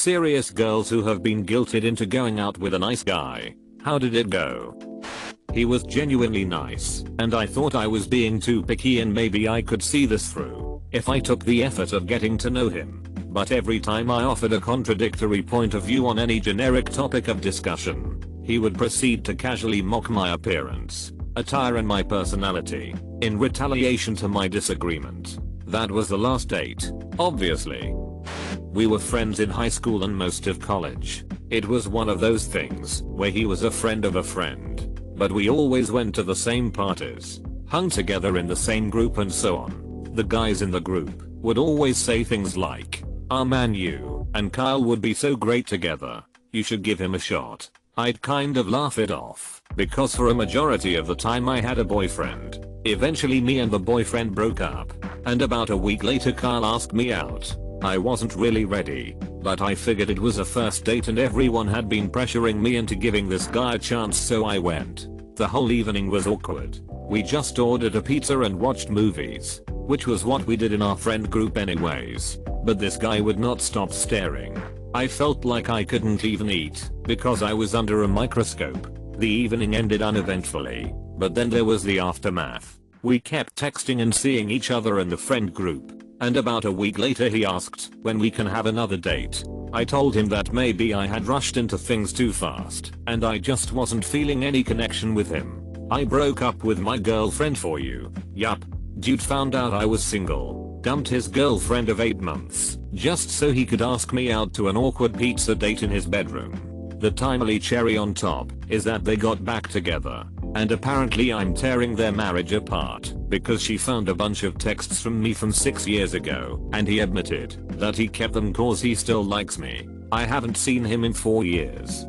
Serious girls who have been guilted into going out with a nice guy. How did it go? He was genuinely nice, and I thought I was being too picky and maybe I could see this through if I took the effort of getting to know him. But every time I offered a contradictory point of view on any generic topic of discussion, he would proceed to casually mock my appearance, attire and my personality, in retaliation to my disagreement. That was the last date, obviously. We were friends in high school and most of college. It was one of those things where he was a friend of a friend. But we always went to the same parties, hung together in the same group and so on. The guys in the group would always say things like, "Ah man, you and Kyle would be so great together. You should give him a shot." I'd kind of laugh it off, because for a majority of the time I had a boyfriend. Eventually me and the boyfriend broke up, and about a week later Kyle asked me out. I wasn't really ready, but I figured it was a first date and everyone had been pressuring me into giving this guy a chance, so I went. The whole evening was awkward. We just ordered a pizza and watched movies, which was what we did in our friend group anyways. But this guy would not stop staring. I felt like I couldn't even eat because I was under a microscope. The evening ended uneventfully, but then there was the aftermath. We kept texting and seeing each other in the friend group. And about a week later he asked when we can have another date. I told him that maybe I had rushed into things too fast and I just wasn't feeling any connection with him. I broke up with my girlfriend for you. Yup. Dude found out I was single, dumped his girlfriend of 8 months just so he could ask me out to an awkward pizza date in his bedroom. The timely cherry on top is that they got back together. And apparently I'm tearing their marriage apart because she found a bunch of texts from me from 6 years ago and he admitted that he kept them cause he still likes me. I haven't seen him in 4 years.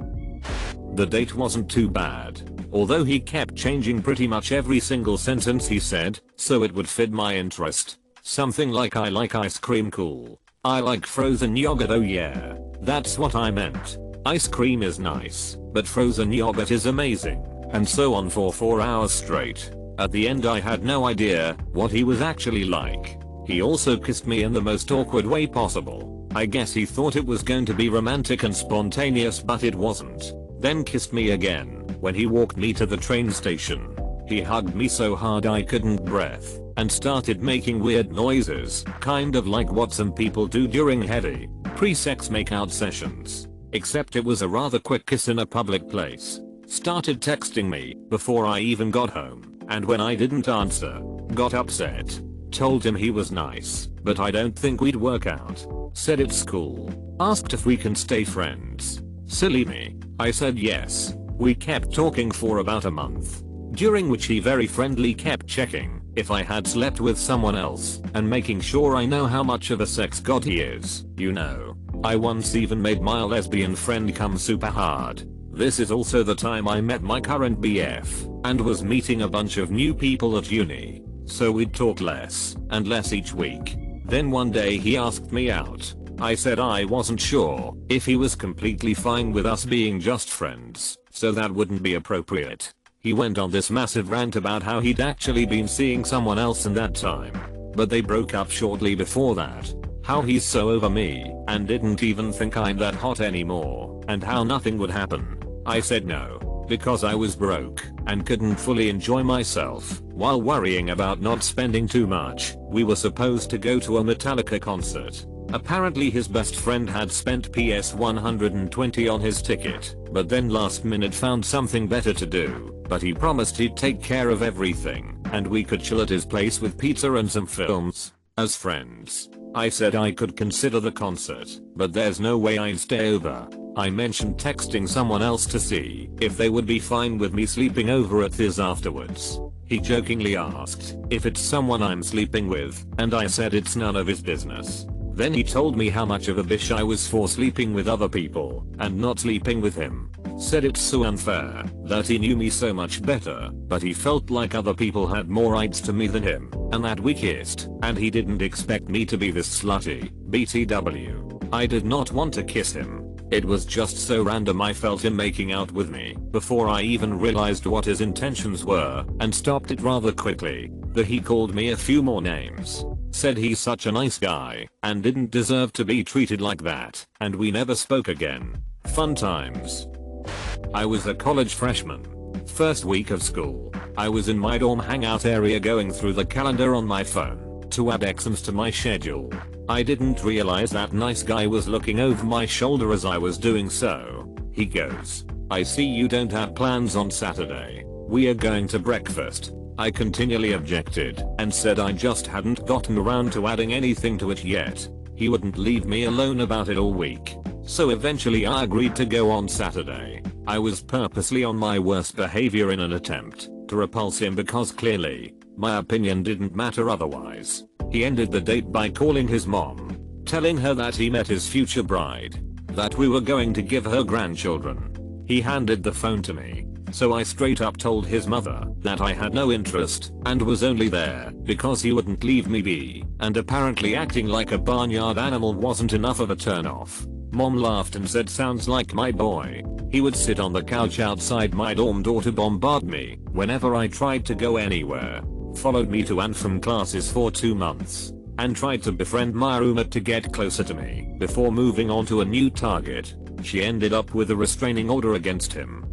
The date wasn't too bad, although he kept changing pretty much every single sentence he said so it would fit my interest. Something like "I like ice cream, cool. I like frozen yogurt, oh yeah. That's what I meant. Ice cream is nice, but frozen yogurt is amazing." And so on for 4 hours straight. At the end I had no idea what he was actually like. He also kissed me in the most awkward way possible. I guess he thought it was going to be romantic and spontaneous, but it wasn't. Then kissed me again when he walked me to the train station. He hugged me so hard I couldn't breathe and started making weird noises, kind of like what some people do during heady pre-sex makeout sessions. Except it was a rather quick kiss in a public place. Started texting me before I even got home, and when I didn't answer, got upset. Told him he was nice, but I don't think we'd work out. Said it's cool. Asked if we can stay friends. Silly me. I said yes. We kept talking for about a month, during which he very friendly kept checking if I had slept with someone else and making sure I know how much of a sex god he is, you know. I once even made my lesbian friend come super hard. This is also the time I met my current BF and was meeting a bunch of new people at uni, so we'd talk less and less each week. Then one day he asked me out. I said I wasn't sure if he was completely fine with us being just friends, so that wouldn't be appropriate. He went on this massive rant about how he'd actually been seeing someone else in that time, but they broke up shortly before that. How he's so over me and didn't even think I'm that hot anymore, and how nothing would happen. I said no, because I was broke and couldn't fully enjoy myself while worrying about not spending too much. We were supposed to go to a Metallica concert. Apparently his best friend had spent PS 120 on his ticket, but then last minute found something better to do. But he promised he'd take care of everything and we could chill at his place with pizza and some films as friends. I said I could consider the concert, but there's no way I'd stay over. I mentioned texting someone else to see if they would be fine with me sleeping over at his afterwards. He jokingly asked if it's someone I'm sleeping with, and I said it's none of his business. Then he told me how much of a bitch I was for sleeping with other people and not sleeping with him. Said it's so unfair that he knew me so much better, but he felt like other people had more rights to me than him, and that we kissed, and he didn't expect me to be this slutty. BTW. I did not want to kiss him. It was just so random. I felt him making out with me before I even realized what his intentions were and stopped it rather quickly. He called me a few more names. Said he's such a nice guy and didn't deserve to be treated like that, and we never spoke again. Fun times. I was a college freshman. First week of school, I was in my dorm hangout area going through the calendar on my phone to add exams to my schedule. I didn't realize that nice guy was looking over my shoulder as I was doing so. He goes, "I see you don't have plans on Saturday. We are going to breakfast." I continually objected and said I just hadn't gotten around to adding anything to it yet. He wouldn't leave me alone about it all week. So eventually I agreed to go on Saturday. I was purposely on my worst behavior in an attempt to repulse him because clearly my opinion didn't matter otherwise. He ended the date by calling his mom, telling her that he met his future bride, that we were going to give her grandchildren. He handed the phone to me, so I straight up told his mother that I had no interest and was only there because he wouldn't leave me be, and apparently acting like a barnyard animal wasn't enough of a turnoff. Mom laughed and said, "Sounds like my boy." He would sit on the couch outside my dorm door to bombard me whenever I tried to go anywhere. Followed me to and from classes for 2 months and tried to befriend my roommate to get closer to me before moving on to a new target. She ended up with a restraining order against him.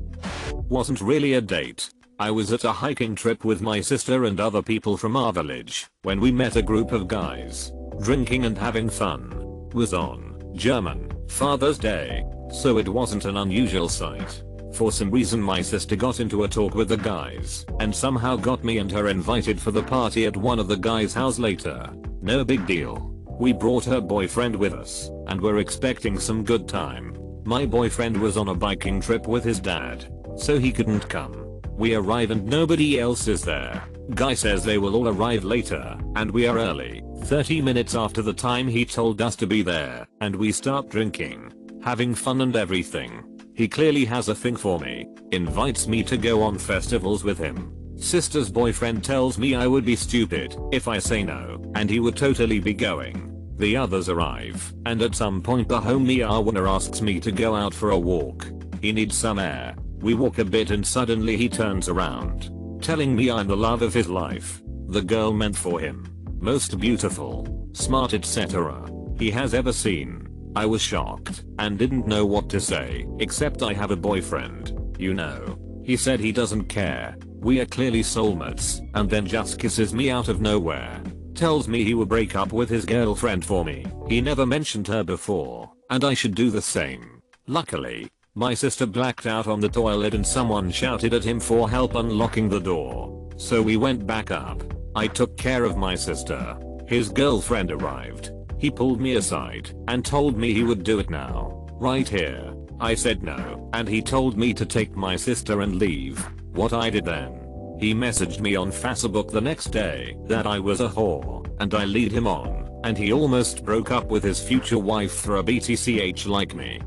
Wasn't really a date. I was at a hiking trip with my sister and other people from our village when we met a group of guys drinking and having fun. Was on German Father's Day, so it wasn't an unusual sight. For some reason my sister got into a talk with the guys and somehow got me and her invited for the party at one of the guys' house later. No big deal. We brought her boyfriend with us and were expecting some good time. My boyfriend was on a biking trip with his dad, so he couldn't come. We arrive and nobody else is there. Guy says they will all arrive later and we are early, 30 minutes after the time he told us to be there, and we start drinking, having fun and everything. He clearly has a thing for me, invites me to go on festivals with him. Sister's boyfriend tells me I would be stupid if I say no, and he would totally be going. The others arrive, and at some point the homie Arwana asks me to go out for a walk. He needs some air. We walk a bit and suddenly he turns around, telling me I'm the love of his life, the girl meant for him, most beautiful, smart, etc. he has ever seen. I was shocked and didn't know what to say, except I have a boyfriend, you know. He said he doesn't care. We are clearly soulmates, and then just kisses me out of nowhere. Tells me he will break up with his girlfriend for me. He never mentioned her before, and I should do the same. Luckily, my sister blacked out on the toilet and someone shouted at him for help unlocking the door. So we went back up. I took care of my sister. His girlfriend arrived. He pulled me aside and told me he would do it now, right here. I said no, and he told me to take my sister and leave. What I did then? He messaged me on Facebook the next day that I was a whore, and I lead him on, and he almost broke up with his future wife for a BTCH like me.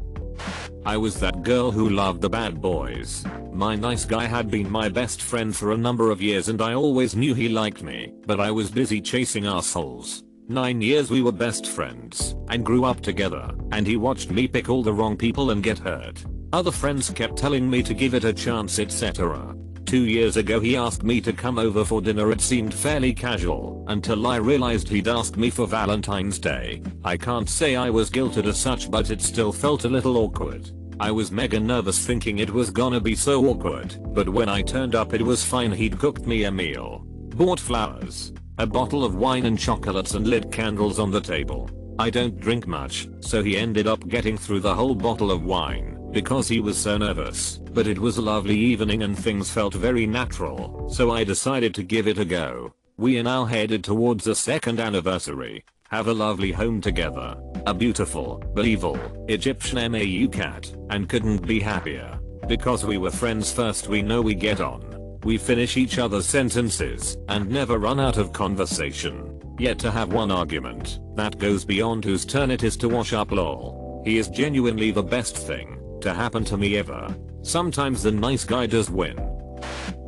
I was that girl who loved the bad boys. My nice guy had been my best friend for a number of years and I always knew he liked me, but I was busy chasing assholes. 9 years we were best friends and grew up together, and he watched me pick all the wrong people and get hurt. Other friends kept telling me to give it a chance, etc. 2 years ago he asked me to come over for dinner. It seemed fairly casual until I realized he'd asked me for Valentine's Day. I can't say I was guilted as such, but it still felt a little awkward. I was mega nervous thinking it was gonna be so awkward, but when I turned up it was fine. He'd cooked me a meal, bought flowers, a bottle of wine and chocolates, and lit candles on the table. I don't drink much, so he ended up getting through the whole bottle of wine because he was so nervous, but it was a lovely evening and things felt very natural, so I decided to give it a go. We are now headed towards the second anniversary. Have a lovely home together, a beautiful, but evil, Egyptian MAU cat, and couldn't be happier. Because we were friends first, we know we get on. We finish each other's sentences and never run out of conversation. Yet to have one argument that goes beyond whose turn it is to wash up, lol. He is genuinely the best thing to happen to me ever. Sometimes the nice guy does win.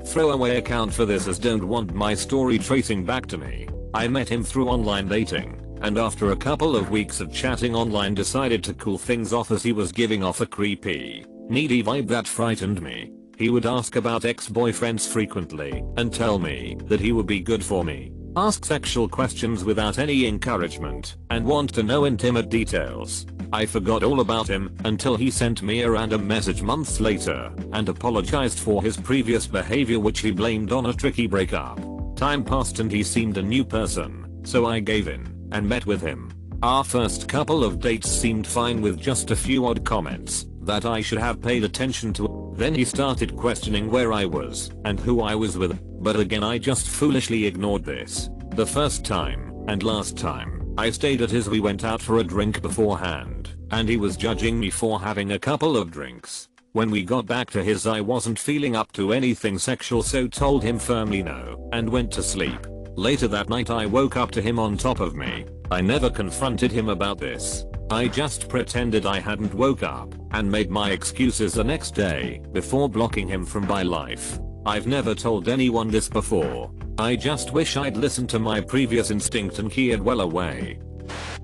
Throwaway account for this, as don't want my story tracing back to me. I met him through online dating, and after a couple of weeks of chatting online decided to cool things off as he was giving off a creepy, needy vibe that frightened me. He would ask about ex-boyfriends frequently and tell me that he would be good for me. ask sexual questions without any encouragement, and want to know intimate details. I forgot all about him until he sent me a random message months later and apologized for his previous behavior, which he blamed on a tricky breakup. Time passed and he seemed a new person, so I gave in and met with him. Our first couple of dates seemed fine with just a few odd comments that I should have paid attention to. Then he started questioning where I was and who I was with, but again I just foolishly ignored this. The first time and last time I stayed at his, we went out for a drink beforehand, and he was judging me for having a couple of drinks. When we got back to his, I wasn't feeling up to anything sexual, so told him firmly no and went to sleep. Later that night I woke up to him on top of me. I never confronted him about this. I just pretended I hadn't woke up and made my excuses the next day before blocking him from my life. I've never told anyone this before. I just wish I'd listened to my previous instinct and keyed well away.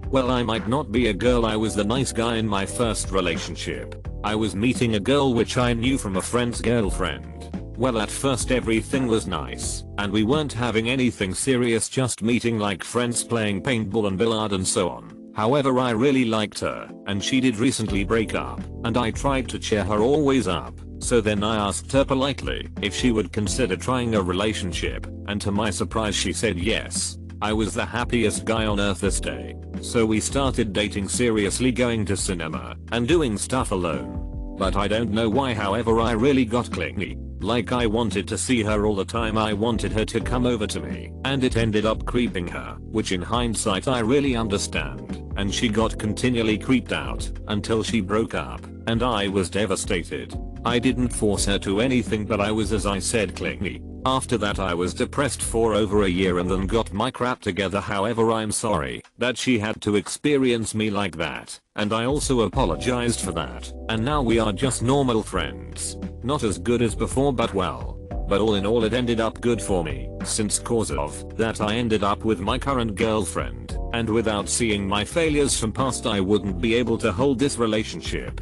Well, I might not be a girl, I was the nice guy in my first relationship. I was meeting a girl which I knew from a friend's girlfriend. Well, at first everything was nice, and we weren't having anything serious, just meeting like friends, playing paintball and billiard and so on. However, I really liked her, and she did recently break up, and I tried to cheer her always up. So then I asked her politely if she would consider trying a relationship, and to my surprise she said yes. I was the happiest guy on earth this day. So we started dating seriously, going to cinema and doing stuff alone. But I don't know why, however, I really got clingy. Like I wanted to see her all the time, I wanted her to come over to me, and it ended up creeping her, which in hindsight I really understand, and she got continually creeped out until she broke up, and I was devastated. I didn't force her to anything, but I was, as I said, clingy. After that I was depressed for over a year and then got my crap together. However, I'm sorry that she had to experience me like that, and I also apologized for that, and now we are just normal friends. Not as good as before, but well. But all in all it ended up good for me, since cause of that I ended up with my current girlfriend, and without seeing my failures from past I wouldn't be able to hold this relationship.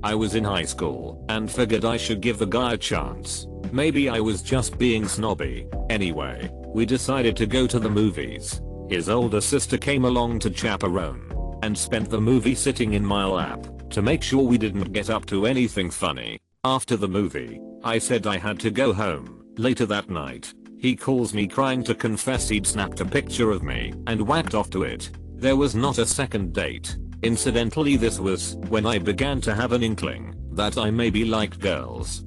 I was in high school and figured I should give the guy a chance. Maybe I was just being snobby. Anyway, we decided to go to the movies. His older sister came along to chaperone and spent the movie sitting in my lap to make sure we didn't get up to anything funny. After the movie, I said I had to go home. Later that night, he calls me crying to confess he'd snapped a picture of me and whacked off to it. There was not a second date. Incidentally, this was when I began to have an inkling that I maybe liked girls.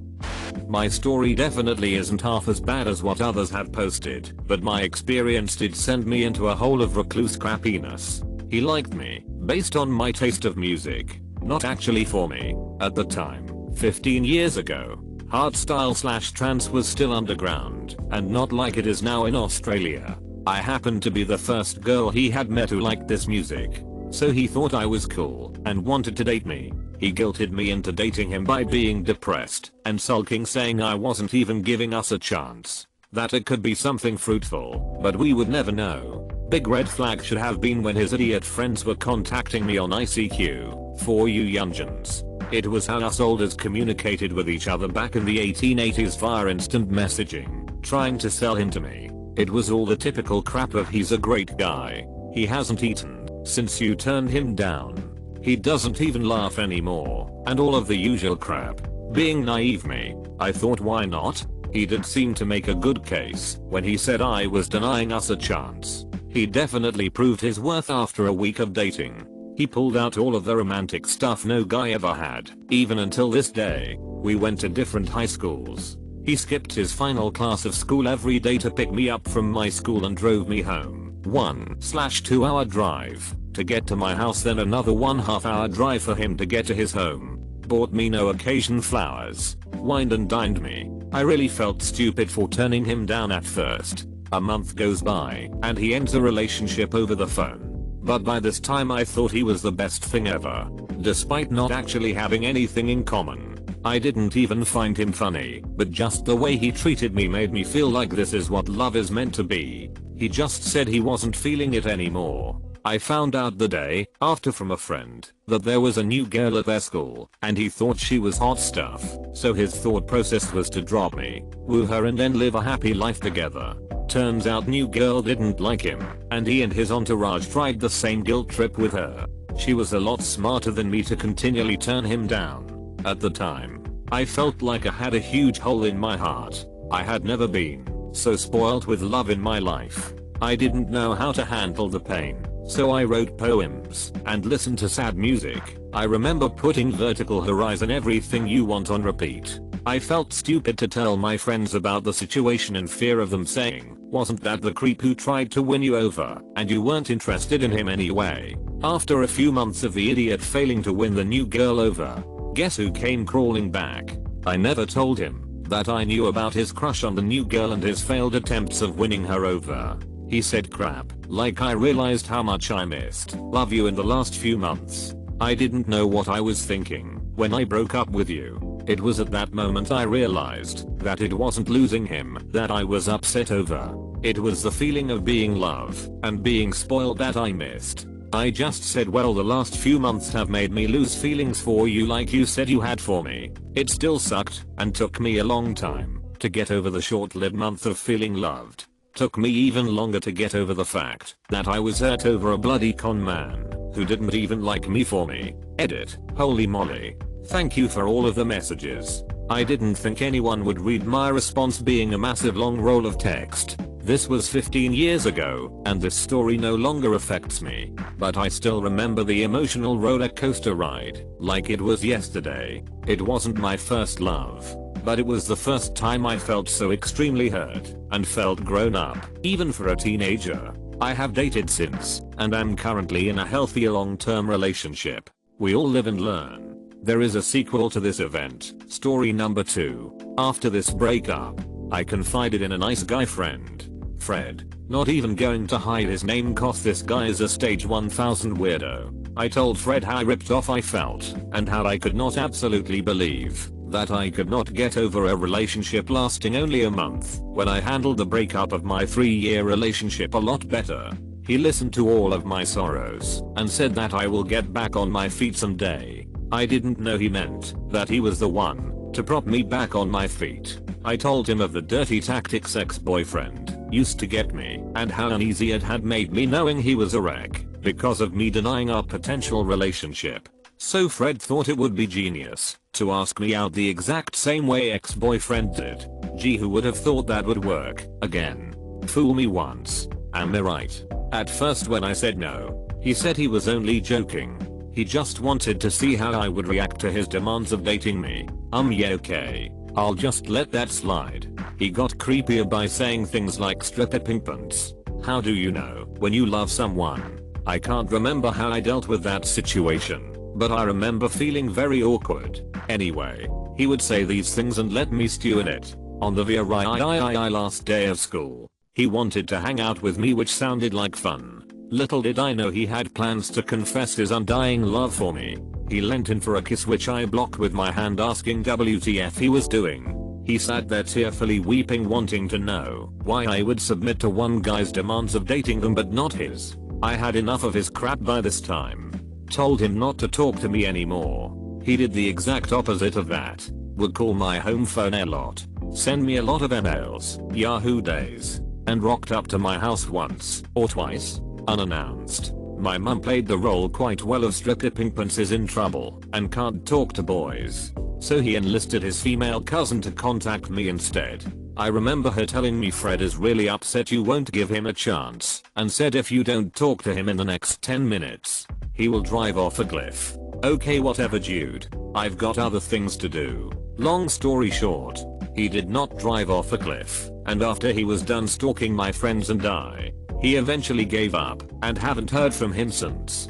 My story definitely isn't half as bad as what others have posted, but my experience did send me into a hole of recluse crappiness. He liked me based on my taste of music, not actually for me. At the time, 15 years ago, hardstyle/trance was still underground, and not like it is now in Australia. I happened to be the first girl he had met who liked this music, so he thought I was cool and wanted to date me. He guilted me into dating him by being depressed and sulking, saying I wasn't even giving us a chance, that it could be something fruitful, but we would never know. Big red flag should have been when his idiot friends were contacting me on ICQ, for you youngins. It was how us olders communicated with each other back in the 1880s via instant messaging, trying to sell him to me. It was all the typical crap of he's a great guy, he hasn't eaten since you turned him down, he doesn't even laugh anymore, and all of the usual crap. Being naive me, I thought why not? He did seem to make a good case when he said I was denying us a chance. He definitely proved his worth after a week of dating. He pulled out all of the romantic stuff no guy ever had, even until this day. We went to different high schools. He skipped his final class of school every day to pick me up from my school and drove me home. 1/2 hour drive to get to my house, then another 1/2 hour drive for him to get to his home. Bought me no occasion flowers, wined and dined me. I really felt stupid for turning him down at first. A month goes by and he ends a relationship over the phone. But by this time I thought he was the best thing ever, despite not actually having anything in common. I didn't even find him funny, but just the way he treated me made me feel like this is what love is meant to be. He just said he wasn't feeling it anymore. I found out the day after from a friend that there was a new girl at their school and he thought she was hot stuff, so his thought process was to drop me, woo her and then live a happy life together. Turns out new girl didn't like him, and he and his entourage tried the same guilt trip with her. She was a lot smarter than me to continually turn him down. At the time, I felt like I had a huge hole in my heart. I had never been so spoiled with love in my life. I didn't know how to handle the pain, so I wrote poems and listened to sad music. I remember putting Vertical Horizon Everything You Want on repeat. I felt stupid to tell my friends about the situation in fear of them saying, "Wasn't that the creep who tried to win you over, and you weren't interested in him anyway?" After a few months of the idiot failing to win the new girl over, guess who came crawling back? I never told him that I knew about his crush on the new girl and his failed attempts of winning her over. He said crap, like I realized how much I missed love you in the last few months. I didn't know what I was thinking when I broke up with you. It was at that moment I realized that it wasn't losing him that I was upset over. It was the feeling of being loved and being spoiled that I missed. I just said, well, the last few months have made me lose feelings for you like you said you had for me. It still sucked and took me a long time to get over the short-lived month of feeling loved. Took me even longer to get over the fact that I was hurt over a bloody con man who didn't even like me for me. Edit. Holy moly. Thank you for all of the messages. I didn't think anyone would read my response being a massive long roll of text. This was 15 years ago, and this story no longer affects me, but I still remember the emotional roller coaster ride, like it was yesterday. It wasn't my first love, but it was the first time I felt so extremely hurt, and felt grown up, even for a teenager. I have dated since, and I'm currently in a healthy long-term relationship. We all live and learn. There is a sequel to this event, story number 2. After this breakup, I confided in a nice guy friend, Fred, not even going to hide his name cause this guy is a stage 1000 weirdo. I told Fred how ripped off I felt, and how I could not absolutely believe that I could not get over a relationship lasting only a month when I handled the breakup of my 3-year relationship a lot better. He listened to all of my sorrows and said that I will get back on my feet someday. I didn't know he meant that he was the one to prop me back on my feet. I told him of the dirty tactics ex-boyfriend used to get me and how uneasy it had made me knowing he was a wreck because of me denying our potential relationship. So Fred thought it would be genius to ask me out the exact same way ex-boyfriend did. Gee, who would have thought that would work again? Fool me once. Am I right? At first when I said no, he said he was only joking. He just wanted to see how I would react to his demands of dating me. Yeah, okay. I'll just let that slide. He got creepier by saying things like stripper pimpants. How do you know when you love someone? I can't remember how I dealt with that situation, but I remember feeling very awkward. Anyway, he would say these things and let me stew in it. On the very last day of school, he wanted to hang out with me, which sounded like fun. Little did I know he had plans to confess his undying love for me. He leant in for a kiss, which I blocked with my hand, asking WTF he was doing. He sat there tearfully weeping, wanting to know why I would submit to one guy's demands of dating them but not his. I had enough of his crap by this time. Told him not to talk to me anymore. He did the exact opposite of that. Would call my home phone a lot, send me a lot of emails, Yahoo days, and rocked up to my house once or twice, unannounced. My mum played the role quite well of stripper pimpants is in trouble and can't talk to boys, so he enlisted his female cousin to contact me instead. I remember her telling me Fred is really upset you won't give him a chance, and said if you don't talk to him in the next 10 minutes, he will drive off a cliff. Okay, whatever dude, I've got other things to do. Long story short, he did not drive off a cliff, and after he was done stalking my friends and I, he eventually gave up and haven't heard from him since.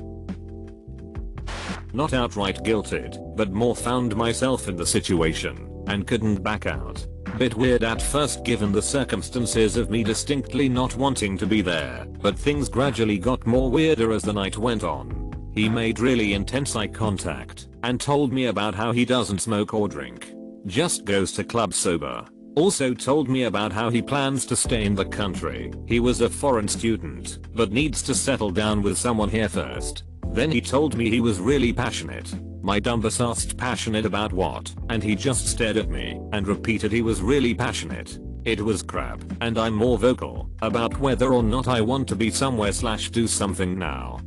Not outright guilted, but more found myself in the situation and couldn't back out. Bit weird at first given the circumstances of me distinctly not wanting to be there, but things gradually got more weirder as the night went on. He made really intense eye contact and told me about how he doesn't smoke or drink, just goes to clubs sober. Also told me about how he plans to stay in the country. He was a foreign student, but needs to settle down with someone here first. Then he told me he was really passionate. My dumbass asked passionate about what, and he just stared at me and repeated he was really passionate. It was crap, and I'm more vocal about whether or not I want to be somewhere / do something now.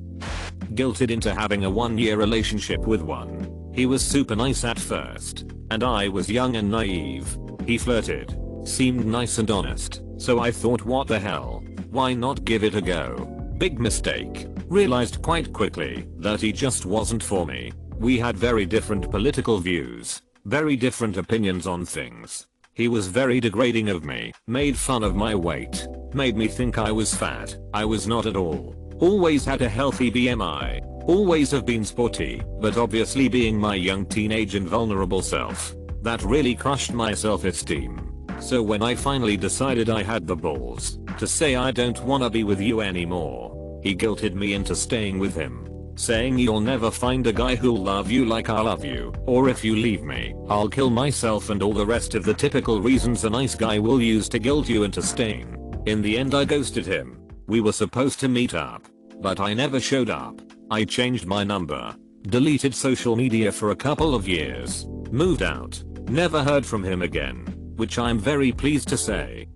Guilted into having a 1-year relationship with one. He was super nice at first, and I was young and naive. He flirted, seemed nice and honest, so I thought, what the hell, why not give it a go? Big mistake. Realized quite quickly that he just wasn't for me. We had very different political views, very different opinions on things. He was very degrading of me, made fun of my weight, made me think I was fat. I was not at all. Always had a healthy BMI. Always have been sporty, but obviously being my young teenage and vulnerable self, that really crushed my self-esteem. So when I finally decided I had the balls to say I don't wanna be with you anymore, he guilted me into staying with him, saying you'll never find a guy who'll love you like I love you, or if you leave me, I'll kill myself, and all the rest of the typical reasons a nice guy will use to guilt you into staying. In the end I ghosted him. We were supposed to meet up, but I never showed up. I changed my number, deleted social media for a couple of years, moved out, never heard from him again, which I'm very pleased to say.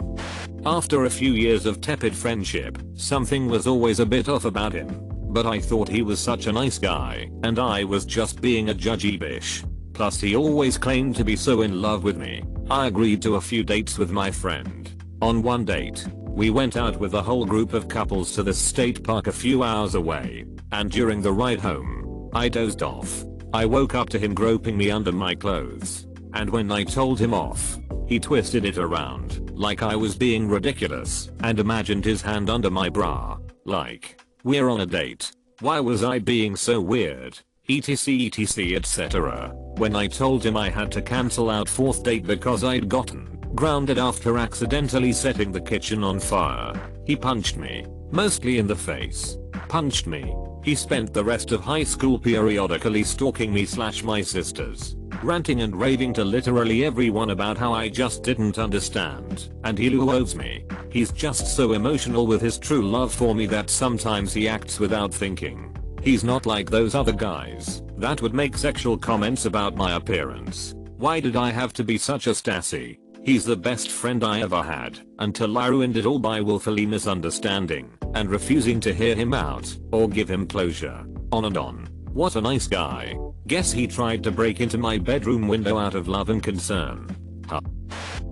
After a few years of tepid friendship, something was always a bit off about him, but I thought he was such a nice guy, and I was just being a judgy bitch. Plus he always claimed to be so in love with me. I agreed to a few dates with my friend. On one date, we went out with a whole group of couples to the state park a few hours away, and during the ride home, I dozed off. I woke up to him groping me under my clothes, and when I told him off, he twisted it around, like I was being ridiculous, and imagined his hand under my bra, like, we're on a date. Why was I being so weird? etc etc. When I told him I had to cancel out 4th date because I'd gotten grounded after accidentally setting the kitchen on fire, he punched me, mostly in the face. Punched me. He spent the rest of high school periodically stalking me / my sisters, ranting and raving to literally everyone about how I just didn't understand, and he loathes me. He's just so emotional with his true love for me that sometimes he acts without thinking. He's not like those other guys that would make sexual comments about my appearance. Why did I have to be such a Stassi? He's the best friend I ever had, until I ruined it all by willfully misunderstanding and refusing to hear him out or give him closure. On and on. What a nice guy. Guess he tried to break into my bedroom window out of love and concern. Huh.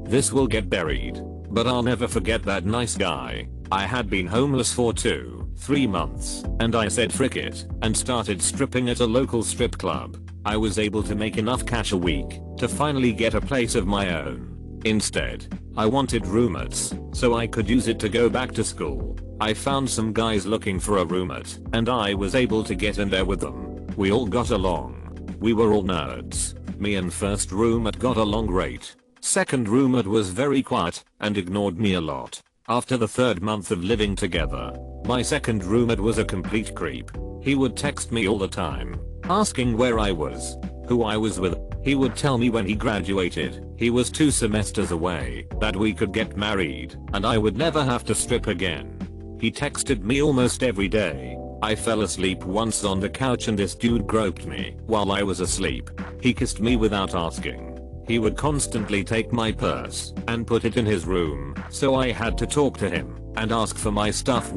This will get buried, but I'll never forget that nice guy. I had been homeless for 2-3 months, and I said frick it, and started stripping at a local strip club. I was able to make enough cash a week to finally get a place of my own. Instead, I wanted roommates, so I could use it to go back to school. I found some guys looking for a roommate, and I was able to get in there with them. We all got along. We were all nerds. Me and first roommate got along great. Second roommate was very quiet and ignored me a lot. After the 3rd month of living together, my second roommate was a complete creep. He would text me all the time, asking where I was, who I was with. He would tell me when he graduated, he was 2 semesters away, that we could get married, and I would never have to strip again. He texted me almost every day. I fell asleep once on the couch and this dude groped me while I was asleep. He kissed me without asking. He would constantly take my purse and put it in his room, so I had to talk to him and ask for my stuff.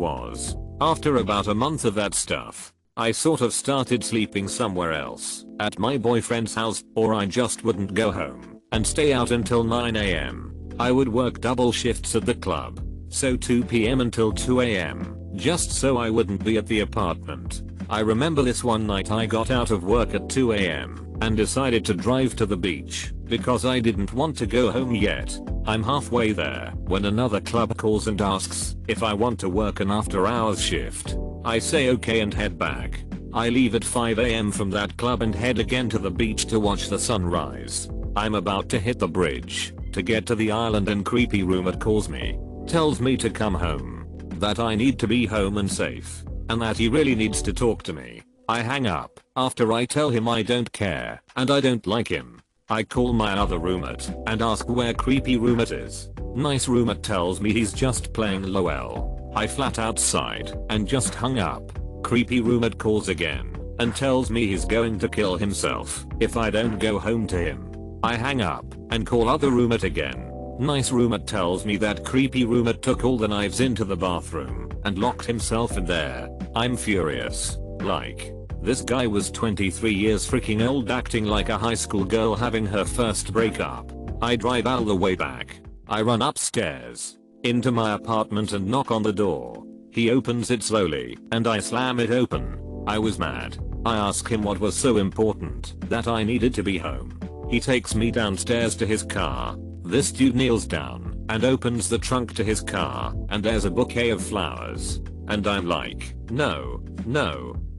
After about a month of that stuff, I sort of started sleeping somewhere else, at my boyfriend's house, or I just wouldn't go home and stay out until 9 AM. I would work double shifts at the club, so 2 PM until 2 AM, just so I wouldn't be at the apartment. I remember this one night I got out of work at 2 AM and decided to drive to the beach because I didn't want to go home yet. I'm halfway there when another club calls and asks if I want to work an after hours shift. I say okay and head back. I leave at 5 AM from that club and head again to the beach to watch the sunrise. I'm about to hit the bridge to get to the island and creepy roommate calls me, tells me to come home, that I need to be home and safe, and that he really needs to talk to me. I hang up after I tell him I don't care and I don't like him. I call my other roommate and ask where creepy roommate is. Nice roommate tells me he's just playing LOL. I flat outside and just hung up. Creepy roommate calls again and tells me he's going to kill himself if I don't go home to him. I hang up and call other roommate again. Nice roommate tells me that creepy roommate took all the knives into the bathroom and locked himself in there. I'm furious. Like, this guy was 23 years freaking old, acting like a high school girl having her first breakup. I drive all the way back. I run upstairs into my apartment and knock on the door. He opens it slowly and I slam it open. I was mad. I ask him what was so important that I needed to be home. He takes me downstairs to his car. This dude kneels down and opens the trunk to his car and there's a bouquet of flowers. And I'm like, no,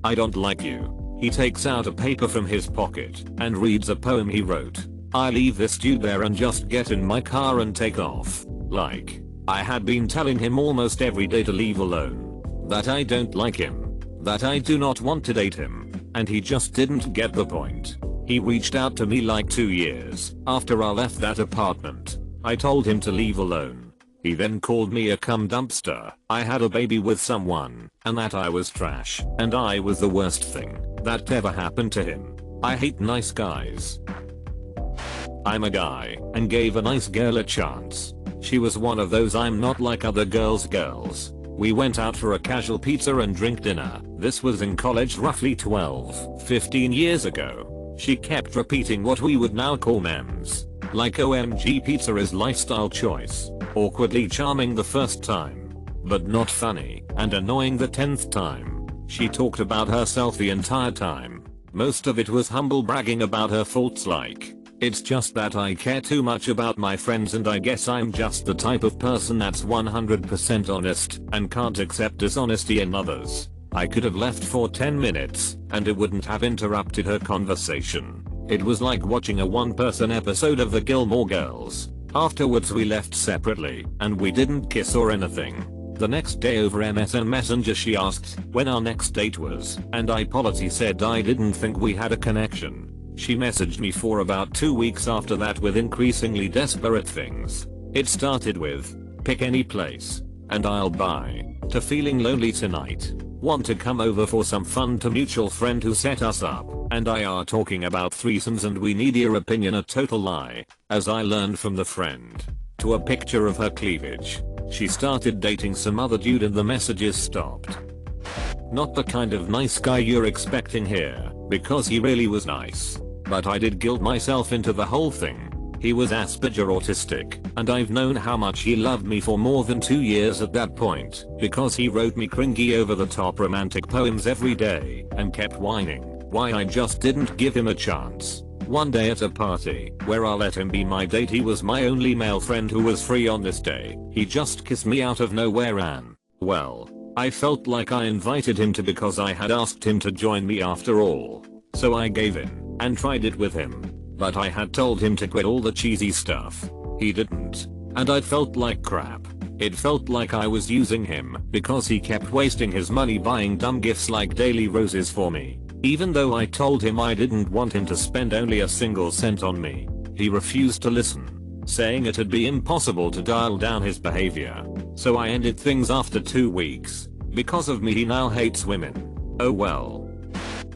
I don't like you. He takes out a paper from his pocket and reads a poem he wrote. I leave this dude there and just get in my car and take off. Like, I had been telling him almost every day to leave alone. That I don't like him. That I do not want to date him. And he just didn't get the point. He reached out to me like 2 years after I left that apartment. I told him to leave alone. He then called me a cum dumpster. I had a baby with someone and that I was trash and I was the worst thing that ever happened to him. I hate nice guys. I'm a guy and gave a nice girl a chance. She was one of those I'm not like other girls. We went out for a casual pizza and drink dinner. This was in college roughly 15 years ago. She kept repeating what we would now call memes. Like OMG pizza is lifestyle choice. Awkwardly charming the first time. But not funny and annoying the 10th time. She talked about herself the entire time. Most of it was humble bragging about her faults like, it's just that I care too much about my friends and I guess I'm just the type of person that's 100% honest and can't accept dishonesty in others. I could have left for 10 minutes and it wouldn't have interrupted her conversation. It was like watching a one-person episode of the Gilmore Girls. Afterwards we left separately and we didn't kiss or anything. The next day over MSN Messenger she asked when our next date was and I politely said I didn't think we had a connection. She messaged me for about 2 weeks after that with increasingly desperate things. It started with, pick any place and I'll buy, to feeling lonely tonight. Want to come over for some fun, to mutual friend who set us up and I are talking about threesomes and we need your opinion, a total lie, as I learned from the friend, to a picture of her cleavage. She started dating some other dude and the messages stopped. Not the kind of nice guy you're expecting here, because he really was nice. But I did guilt myself into the whole thing. He was Asperger autistic, and I've known how much he loved me for more than 2 years at that point, because he wrote me cringy over the top romantic poems every day, and kept whining why I just didn't give him a chance. One day at a party, where I let him be my date, he was my only male friend who was free on this day. He just kissed me out of nowhere and, well, I felt like I invited him to because I had asked him to join me after all. So I gave in, and tried it with him. But I had told him to quit all the cheesy stuff. He didn't. And I felt like crap. It felt like I was using him because he kept wasting his money buying dumb gifts like daily roses for me. Even though I told him I didn't want him to spend only a single cent on me, he refused to listen, saying it'd be impossible to dial down his behavior. So I ended things after 2 weeks. Because of me he now hates women. Oh well.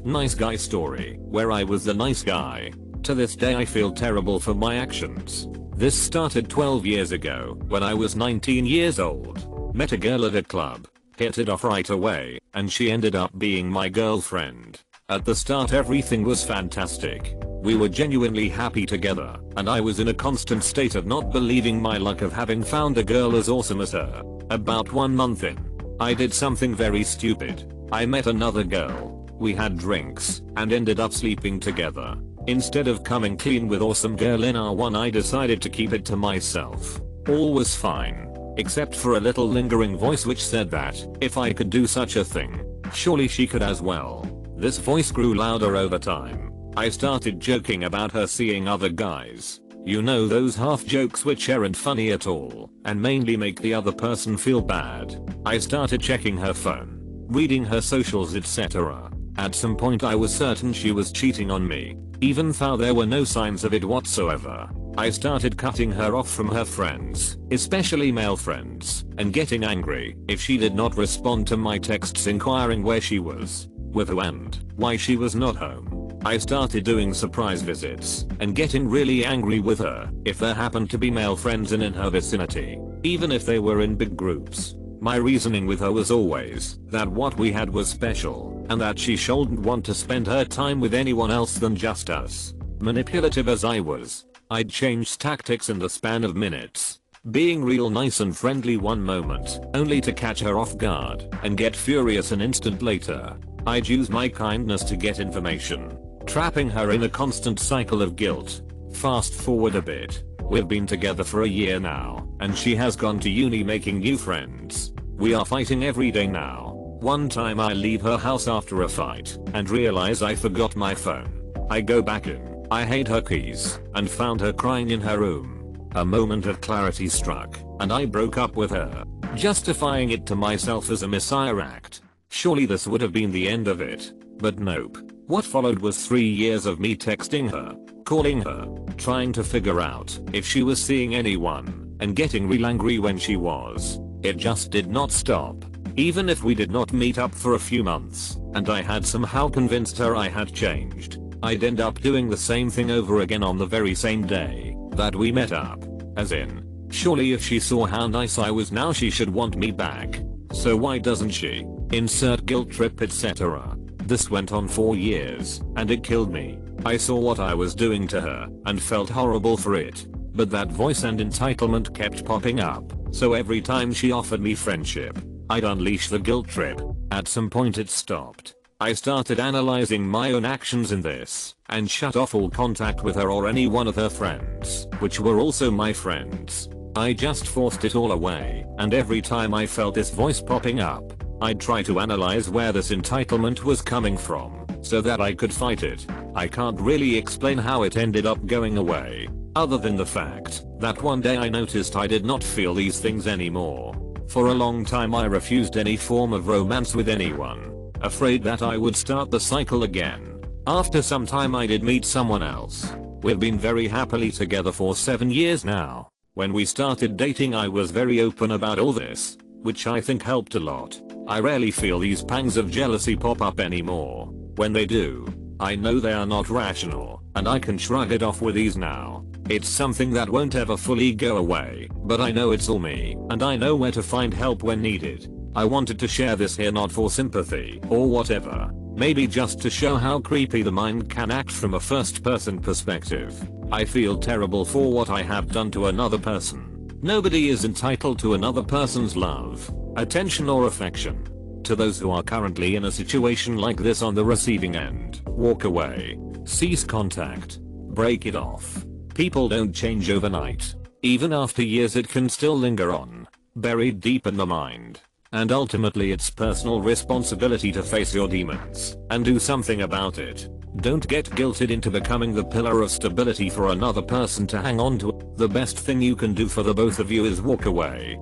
Nice guy story, where I was the nice guy. To this day I feel terrible for my actions. This started 12 years ago when I was 19 years old. Met a girl at a club, hit it off right away, and she ended up being my girlfriend. At the start everything was fantastic. We were genuinely happy together, and I was in a constant state of not believing my luck of having found a girl as awesome as her. About 1 month in, I did something very stupid. I met another girl. We had drinks, and ended up sleeping together. Instead of coming clean with awesome girl in R1, I decided to keep it to myself. All was fine, except for a little lingering voice which said that, if I could do such a thing, surely she could as well. This voice grew louder over time. I started joking about her seeing other guys. You know, those half jokes which aren't funny at all, and mainly make the other person feel bad. I started checking her phone, reading her socials, etc. At some point I was certain she was cheating on me, even though there were no signs of it whatsoever. I started cutting her off from her friends, especially male friends, and getting angry if she did not respond to my texts inquiring where she was, with who and why she was not home. I started doing surprise visits and getting really angry with her if there happened to be male friends in her vicinity, even if they were in big groups. My reasoning with her was always that what we had was special and that she shouldn't want to spend her time with anyone else than just us. Manipulative as I was, I'd change tactics in the span of minutes. Being real nice and friendly one moment, only to catch her off guard and get furious an instant later. I'd use my kindness to get information, trapping her in a constant cycle of guilt. Fast forward a bit. We've been together for a year now, and she has gone to uni making new friends. We are fighting every day now. One time I leave her house after a fight and realize I forgot my phone. I go back in, I hid her keys, and found her crying in her room. A moment of clarity struck, and I broke up with her, justifying it to myself as a messiah act. Surely this would have been the end of it, but nope. What followed was 3 years of me texting her, calling her, trying to figure out if she was seeing anyone, and getting real angry when she was. It just did not stop. Even if we did not meet up for a few months, and I had somehow convinced her I had changed, I'd end up doing the same thing over again on the very same day that we met up. As in, surely if she saw how nice I was now she should want me back. So why doesn't she? Insert guilt trip etc. This went on for years, and it killed me. I saw what I was doing to her, and felt horrible for it. But that voice and entitlement kept popping up, so every time she offered me friendship, I'd unleash the guilt trip. At some point it stopped. I started analyzing my own actions in this, and shut off all contact with her or any one of her friends, which were also my friends. I just forced it all away, and every time I felt this voice popping up, I'd try to analyze where this entitlement was coming from, so that I could fight it. I can't really explain how it ended up going away, other than the fact that one day I noticed I did not feel these things anymore. For a long time I refused any form of romance with anyone, afraid that I would start the cycle again. After some time I did meet someone else. We've been very happily together for 7 years now. When we started dating I was very open about all this, which I think helped a lot. I rarely feel these pangs of jealousy pop up anymore. When they do, I know they are not rational, and I can shrug it off with ease now. It's something that won't ever fully go away, but I know it's all me, and I know where to find help when needed. I wanted to share this here not for sympathy or whatever, maybe just to show how creepy the mind can act from a first person perspective. I feel terrible for what I have done to another person. Nobody is entitled to another person's love, attention or affection. To those who are currently in a situation like this on the receiving end, walk away. Cease contact. Break it off. People don't change overnight. Even after years it can still linger on, buried deep in the mind. And ultimately it's personal responsibility to face your demons and do something about it. Don't get guilted into becoming the pillar of stability for another person to hang on to. The best thing you can do for the both of you is walk away.